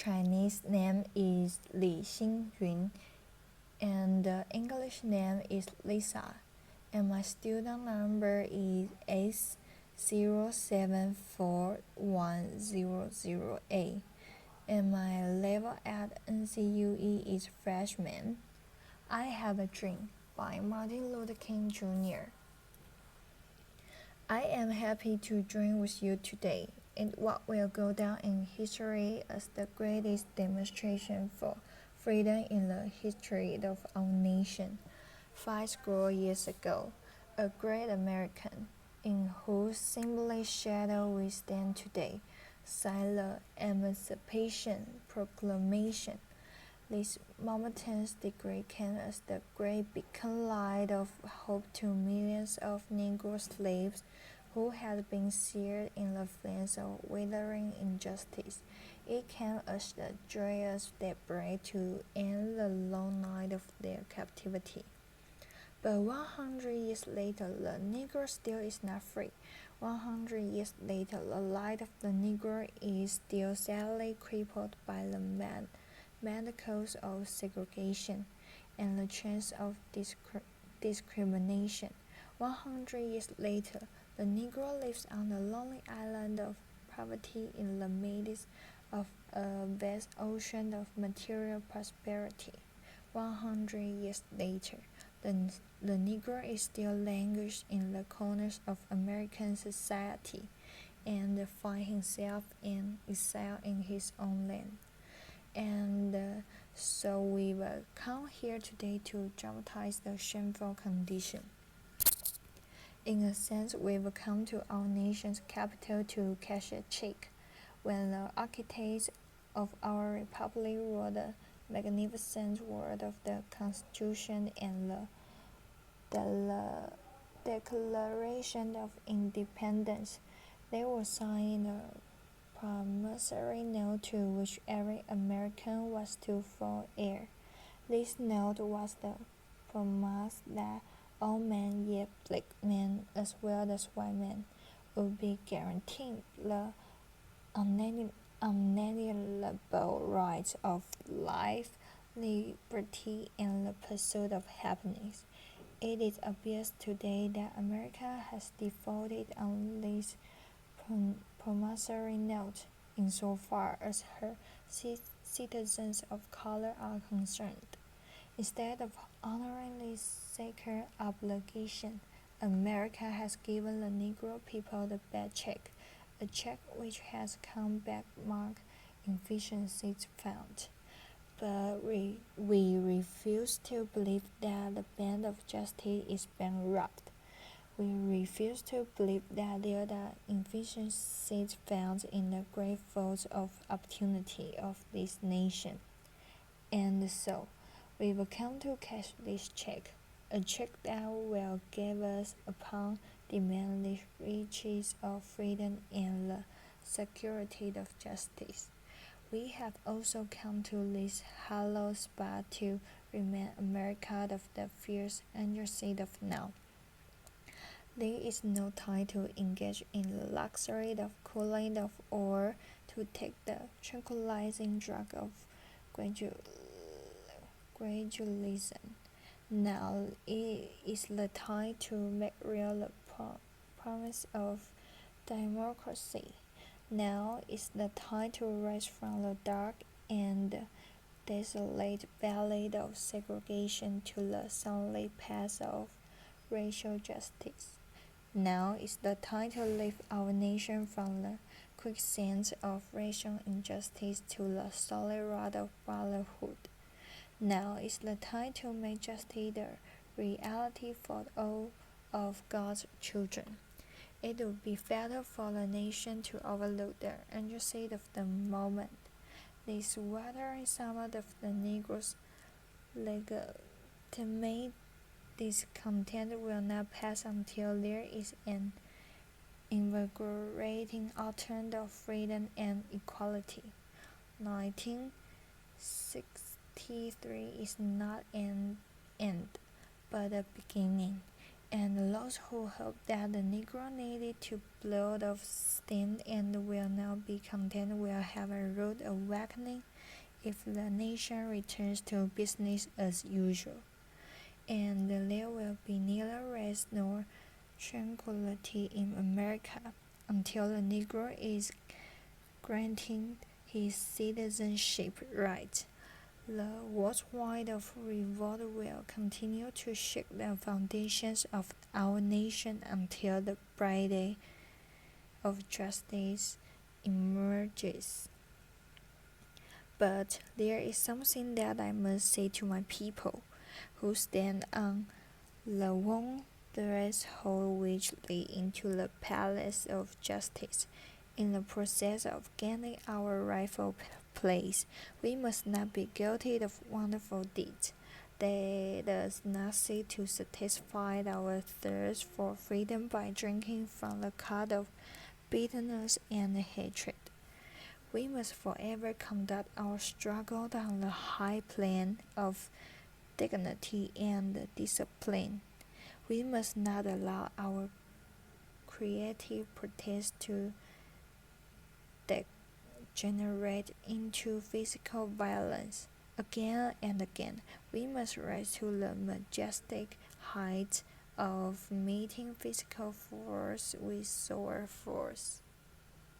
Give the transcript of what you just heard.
Chinese name is Li Xingyun, and the English name is Lisa, and my student number is S074100A, and my level at NCUE is freshman. I Have a Dream by Martin Luther King Jr. I am happy to join with you today in what will go down in history as the greatest demonstration for freedom in the history of our nation. 5 years ago, a great American, in whose symbolic shadow we stand today, signed the Emancipation Proclamation. This momentous decree came as the great beacon light of hope to millions of Negro slaves who had been seared in the flames of withering injustice. It came as the joyous daybreak to end the long night of their captivity. But 100 years later, the Negro still is not free. 100 years later, the light of the Negro is still sadly crippled by the manacles of segregation and the chains of discrimination. 100 years later, the Negro lives on the lonely island of poverty in the midst of a vast ocean of material prosperity. 100 years later, the Negro is still languished in the corners of American society and finds himself in exile in his own land. And so we will come here today to dramatize the shameful condition. In a sense, we've come to our nation's capital to cash a check. When the architects of our republic wrote the magnificent word of the Constitution and the Declaration of Independence, they were signing a promissory note to which every American was to fall heir. This note was the promise that all men, yet black men as well as white men, would be guaranteed the unalienable rights of life, liberty, and the pursuit of happiness. It is obvious today that America has defaulted on this promissory note insofar as her citizens of color are concerned. Instead of honoring this sacred obligation, America has given the Negro people the bad check, a check which has come back marked inefficiencies found. But we refuse to believe that the band of justice is being robbed. We refuse to believe that there are inefficiencies found in the great vaults of opportunity of this nation. And so, we will come to cash this check, a check that will give us upon demand the riches of freedom and the security of justice. We have also come to this hollow spot to remind America of the fierce emergency of now. There is no time to engage in the luxury of cooling off or to take the tranquilizing drug of gradualism. Now is the time to make real the promise of democracy. Now is the time to rise from the dark and desolate valley of segregation to the sunlit path of racial justice. Now is the time to lift our nation from the quicksand of racial injustice to the solid rock of brotherhood. Now is the time to make justice the reality for all of God's children. It would be fatal for the nation to overlook the urgency of the moment. This withering summit of the Negroes' legitimate discontent will not pass until there is an invigorating autumn of freedom and equality. 1963 is not an end, but a beginning. and those who hoped that the Negro needed to blow off steam and will now be content will have a rude awakening if the nation returns to business as usual, and there will be neither rest nor tranquility in America until the Negro is granted his citizenship right. The whirlwind of revolt will continue to shake the foundations of our nation until the bright day of justice emerges. But there is something that I must say to my people who stand on the one threshold which lead into the palace of justice. In the process of gaining our rightful place, we must not be guilty of wonderful deeds. Let us not seek to satisfy our thirst for freedom by drinking from the cup of bitterness and hatred. We must forever conduct our struggle on the high plane of dignity and discipline. We must not allow our creative protest to degenerate into physical violence. Again and again, we must rise to the majestic height of meeting physical force with soul force.